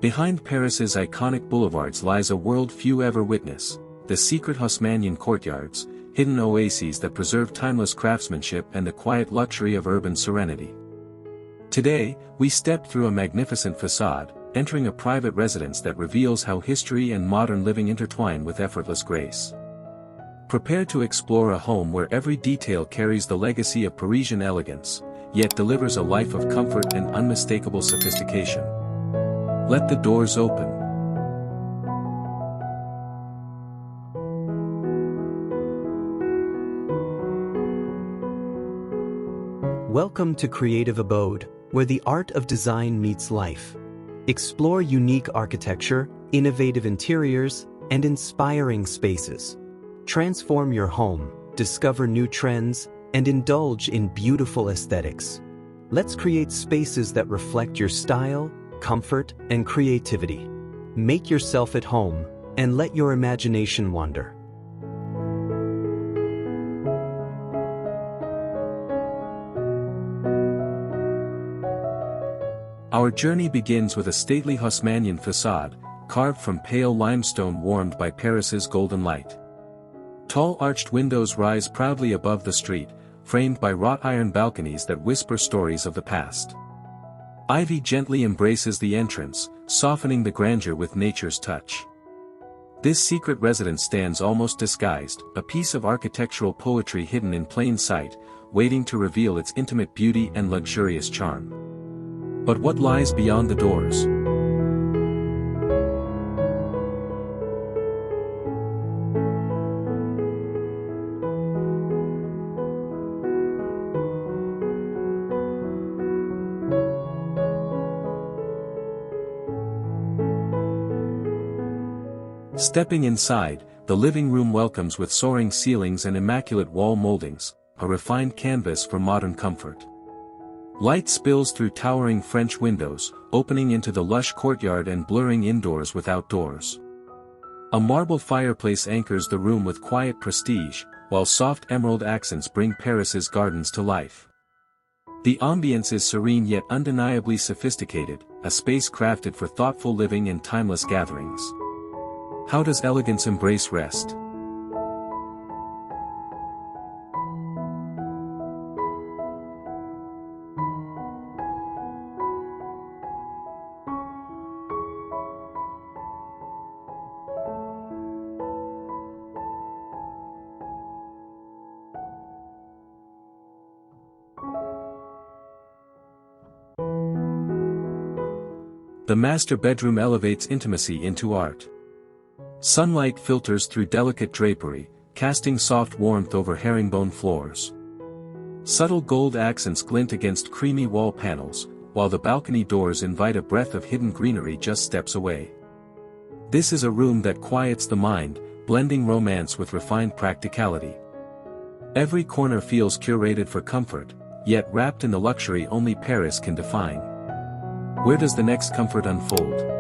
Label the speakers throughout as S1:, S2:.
S1: Behind Paris's iconic boulevards lies a world few ever witness, the secret Haussmannian courtyards, hidden oases that preserve timeless craftsmanship and the quiet luxury of urban serenity. Today, we step through a magnificent facade, entering a private residence that reveals how history and modern living intertwine with effortless grace. Prepare to explore a home where every detail carries the legacy of Parisian elegance, yet delivers a life of comfort and unmistakable sophistication. Let the doors open.
S2: Welcome to Creative Abode, where the art of design meets life. Explore unique architecture, innovative interiors, and inspiring spaces. Transform your home, discover new trends, and indulge in beautiful aesthetics. Let's create spaces that reflect your style, comfort, and creativity. Make yourself at home, and let your imagination wander.
S1: Our journey begins with a stately Haussmannian façade, carved from pale limestone warmed by Paris's golden light. Tall arched windows rise proudly above the street, framed by wrought iron balconies that whisper stories of the past. Ivy gently embraces the entrance, softening the grandeur with nature's touch. This secret residence stands almost disguised, a piece of architectural poetry hidden in plain sight, waiting to reveal its intimate beauty and luxurious charm. But what lies beyond the doors? Stepping inside, the living room welcomes with soaring ceilings and immaculate wall moldings, a refined canvas for modern comfort. Light spills through towering French windows, opening into the lush courtyard and blurring indoors with outdoors. A marble fireplace anchors the room with quiet prestige, while soft emerald accents bring Paris's gardens to life. The ambience is serene yet undeniably sophisticated, a space crafted for thoughtful living and timeless gatherings. How does elegance embrace rest? The master bedroom elevates intimacy into art. Sunlight filters through delicate drapery, casting soft warmth over herringbone floors. Subtle gold accents glint against creamy wall panels, while the balcony doors invite a breath of hidden greenery just steps away. This is a room that quiets the mind, blending romance with refined practicality. Every corner feels curated for comfort, yet wrapped in the luxury only Paris can define. Where does the next comfort unfold?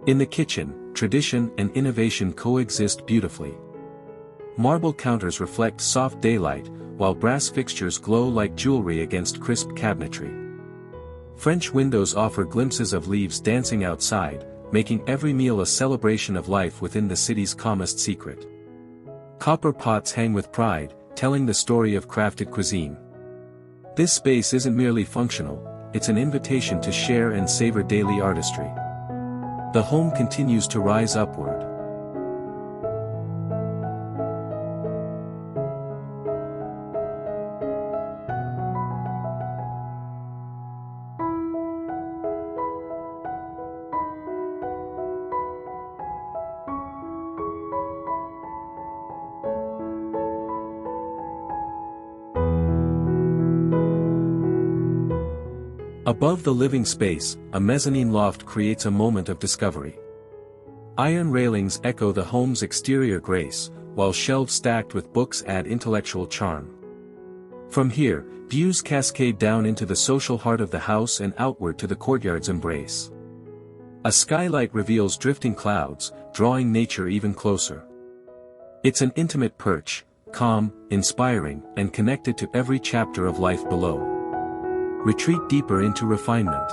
S1: In the kitchen, tradition and innovation coexist beautifully. Marble counters reflect soft daylight, while brass fixtures glow like jewelry against crisp cabinetry. French windows offer glimpses of leaves dancing outside, making every meal a celebration of life within the city's calmest secret. Copper pots hang with pride, telling the story of crafted cuisine. This space isn't merely functional, it's an invitation to share and savor daily artistry. The home continues to rise upward. Above the living space, a mezzanine loft creates a moment of discovery. Iron railings echo the home's exterior grace, while shelves stacked with books add intellectual charm. From here, views cascade down into the social heart of the house and outward to the courtyard's embrace. A skylight reveals drifting clouds, drawing nature even closer. It's an intimate perch, calm, inspiring, and connected to every chapter of life below. Retreat deeper into refinement.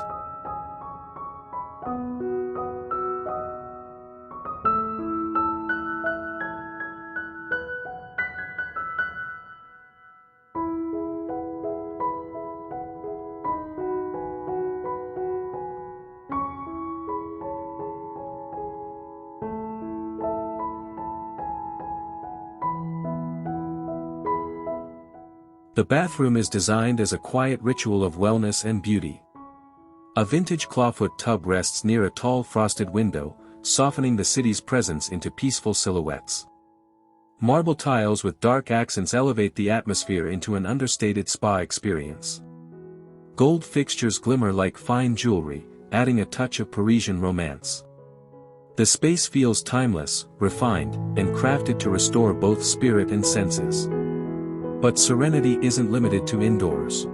S1: The bathroom is designed as a quiet ritual of wellness and beauty. A vintage clawfoot tub rests near a tall frosted window, softening the city's presence into peaceful silhouettes. Marble tiles with dark accents elevate the atmosphere into an understated spa experience. Gold fixtures glimmer like fine jewelry, adding a touch of Parisian romance. The space feels timeless, refined, and crafted to restore both spirit and senses. But serenity isn't limited to indoors.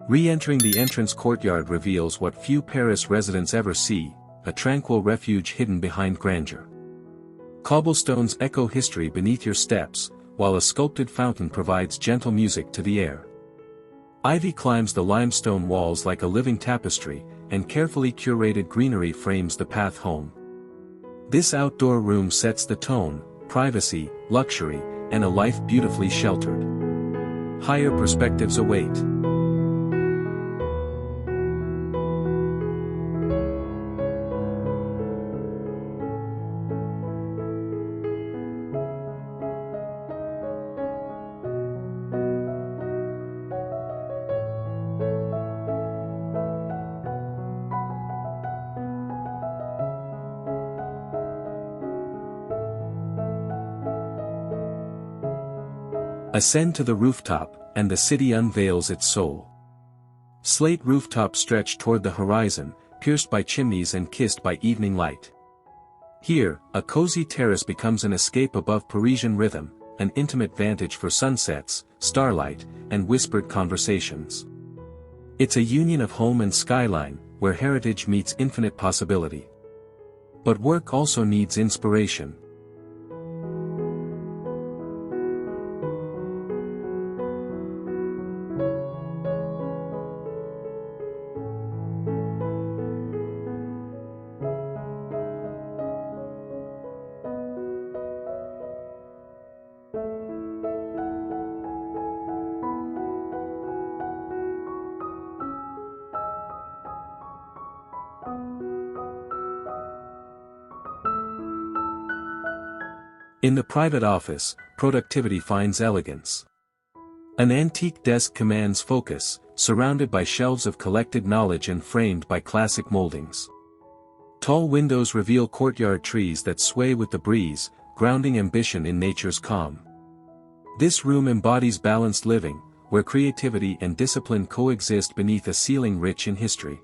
S1: Re-entering the entrance courtyard reveals what few Paris residents ever see, a tranquil refuge hidden behind grandeur. Cobblestones echo history beneath your steps, while a sculpted fountain provides gentle music to the air. Ivy climbs the limestone walls like a living tapestry, and carefully curated greenery frames the path home. This outdoor room sets the tone: privacy, luxury, and a life beautifully sheltered. Higher perspectives await. Ascend to the rooftop, and the city unveils its soul. Slate rooftops stretch toward the horizon, pierced by chimneys and kissed by evening light. Here, a cozy terrace becomes an escape above Parisian rhythm, an intimate vantage for sunsets, starlight, and whispered conversations. It's a union of home and skyline, where heritage meets infinite possibility. But work also needs inspiration. In the private office, productivity finds elegance. An antique desk commands focus, surrounded by shelves of collected knowledge and framed by classic moldings. Tall windows reveal courtyard trees that sway with the breeze, grounding ambition in nature's calm. This room embodies balanced living, where creativity and discipline coexist beneath a ceiling rich in history.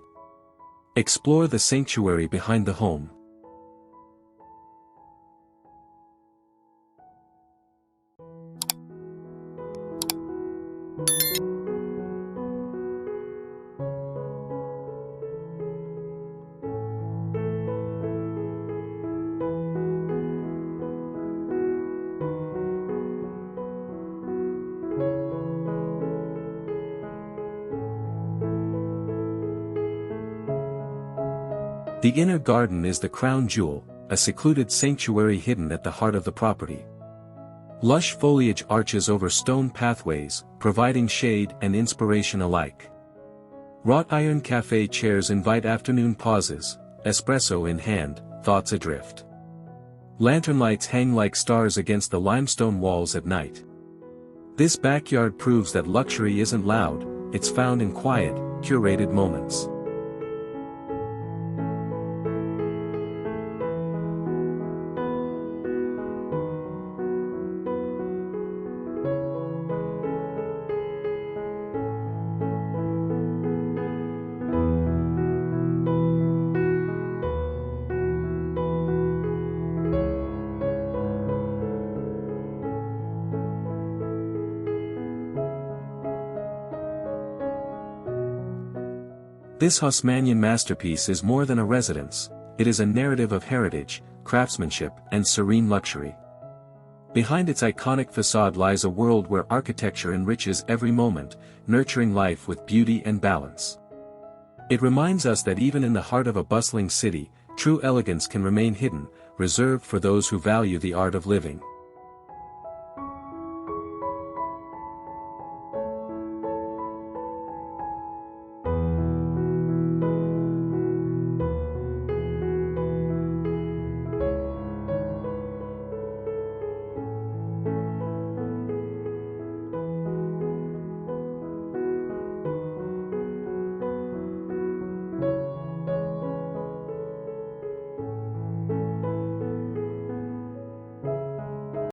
S1: Explore the sanctuary behind the home. The inner garden is the crown jewel, a secluded sanctuary hidden at the heart of the property. Lush foliage arches over stone pathways, providing shade and inspiration alike. Wrought iron cafe chairs invite afternoon pauses, espresso in hand, thoughts adrift. Lantern lights hang like stars against the limestone walls at night. This backyard proves that luxury isn't loud, it's found in quiet, curated moments. This Haussmannian masterpiece is more than a residence, it is a narrative of heritage, craftsmanship, and serene luxury. Behind its iconic facade lies a world where architecture enriches every moment, nurturing life with beauty and balance. It reminds us that even in the heart of a bustling city, true elegance can remain hidden, reserved for those who value the art of living.